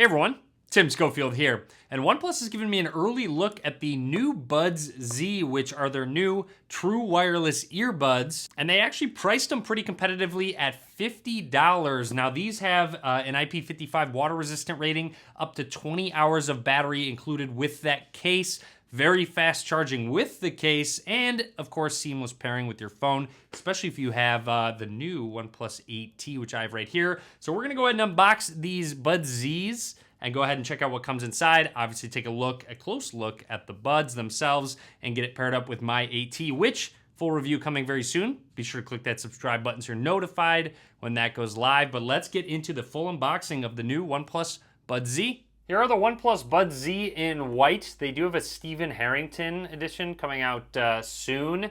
Hey everyone, Tim Schofield here, and OnePlus has given me an early look at the new Buds Z, which are their new true wireless earbuds, and they actually priced them pretty competitively at $50. Now these have an IP55 water resistant rating, up to 20 hours of battery included with that case, very fast charging with the case, and of course seamless pairing with your phone, especially if you have the new OnePlus 8T, which I have right here. So we're gonna go ahead and unbox these Buds Z's and go ahead and check out what comes inside. Obviously take a close look at the buds themselves and get it paired up with my 8T, which full review coming very soon. Be sure to click that subscribe button so you're notified when that goes live. But let's get into the full unboxing of the new OnePlus Buds Z. Here are the OnePlus Buds Z in white. They do have a Stephen Harrington edition coming out soon.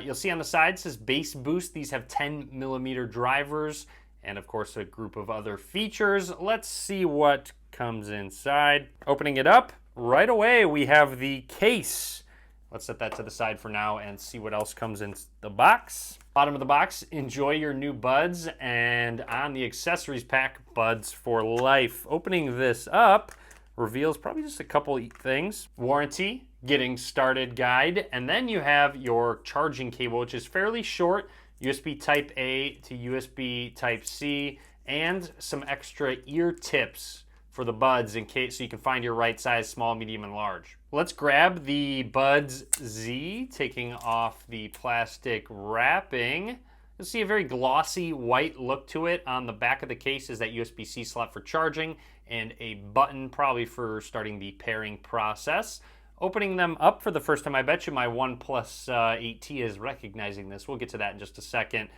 You'll see on the side it says bass boost. These have 10mm drivers and of course a group of other features. Let's see what comes inside. Opening it up, right away we have the case. Let's set that to the side for now and see what else comes in the box. Bottom of the box, enjoy your new buds, and on the accessories pack, buds for life. Opening this up reveals probably just a couple things. Warranty, getting started guide, and then you have your charging cable, which is fairly short, USB Type A to USB Type C, and some extra ear tips for the buds in case so you can find your right size, small, medium, and large. Let's grab the Buds Z, taking off the plastic wrapping. You'll see a very glossy white look to it. On the back of the case is that USB-C slot for charging and a button probably for starting the pairing process. Opening them up for the first time, I bet you my OnePlus 8T is recognizing this. We'll get to that in just a second.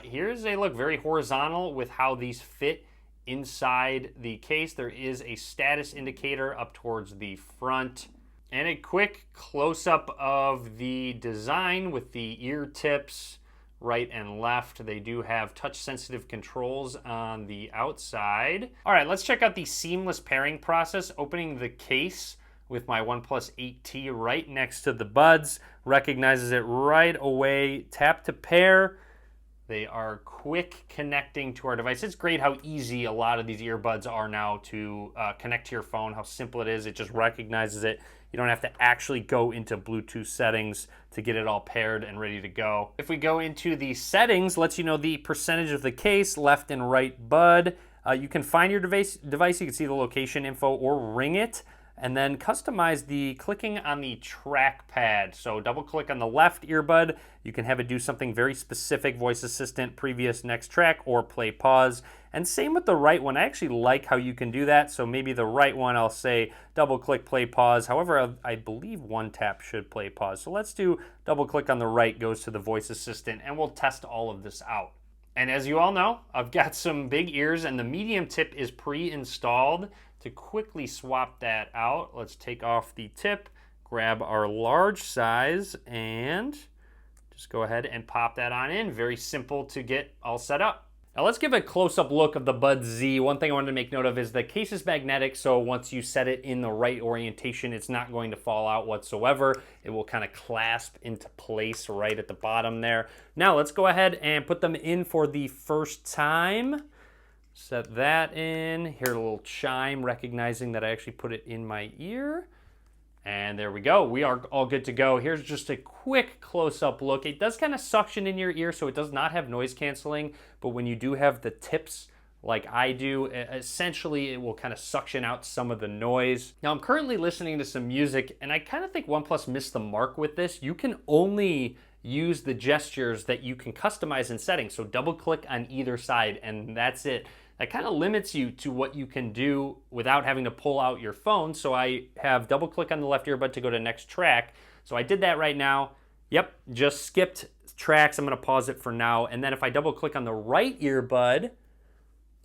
Here's a look very horizontal with how these fit inside the case. There is a status indicator up towards the front. And a quick close-up of the design with the ear tips right and left. They do have touch-sensitive controls on the outside. All right, let's check out the seamless pairing process. Opening the case with my OnePlus 8T right next to the buds. Recognizes it right away. Tap to pair. They are quick connecting to our device. It's great how easy a lot of these earbuds are now to connect to your phone, how simple it is. It just recognizes it. You don't have to actually go into Bluetooth settings to get it all paired and ready to go. If we go into the settings, lets you know the percentage of the case, left and right bud. You can find your device. You can see the location info or ring it. And then customize the clicking on the trackpad. So double click on the left earbud. You can have it do something very specific, voice assistant, previous, next track, or play pause. And same with the right one. I actually like how you can do that. So maybe the right one, I'll say double click, play pause. However, I believe one tap should play pause. So let's do double click on the right goes to the voice assistant, and we'll test all of this out. And as you all know, I've got some big ears and the medium tip is pre-installed. To quickly swap that out, let's take off the tip, grab our large size, and just go ahead and pop that on in. Very simple to get all set up. Now let's give a close-up look of the Buds Z. One thing I wanted to make note of is the case is magnetic, so once you set it in the right orientation, it's not going to fall out whatsoever. It will kind of clasp into place right at the bottom there. Now let's go ahead and put them in for the first time. Set that in. Hear a little chime recognizing that I actually put it in my ear. And there we go. We are all good to go. Here's just a quick close-up look. It does kind of suction in your ear, so it does not have noise canceling. But when you do have the tips like I do, essentially it will kind of suction out some of the noise. Now I'm currently listening to some music, and I kind of think OnePlus missed the mark with this. You can only use the gestures that you can customize in settings. So double click on either side, and that's it. That kind of limits you to what you can do without having to pull out your phone. So I have double click on the left earbud to go to next track. So I did that right now. Yep, just skipped tracks. I'm gonna pause it for now. And then if I double click on the right earbud,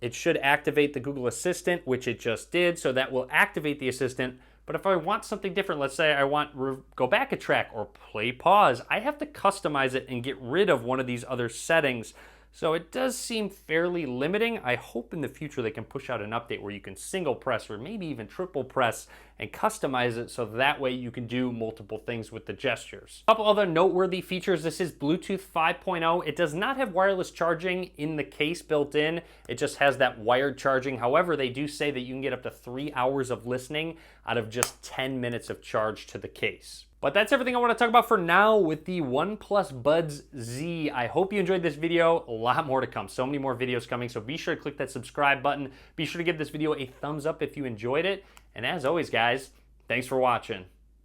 it should activate the Google Assistant, which it just did. So that will activate the assistant. But if I want something different, let's say I want go back a track or play pause, I have to customize it and get rid of one of these other settings. So it does seem fairly limiting. I hope in the future they can push out an update where you can single press or maybe even triple press and customize it so that way you can do multiple things with the gestures. A couple other noteworthy features. This is Bluetooth 5.0. It does not have wireless charging in the case built in. It just has that wired charging. However, they do say that you can get up to 3 hours of listening out of just 10 minutes of charge to the case. But that's everything I want to talk about for now with the OnePlus Buds Z. I hope you enjoyed this video. A lot more to come. So many more videos coming. So be sure to click that subscribe button. Be sure to give this video a thumbs up if you enjoyed it. And as always, guys, thanks for watching.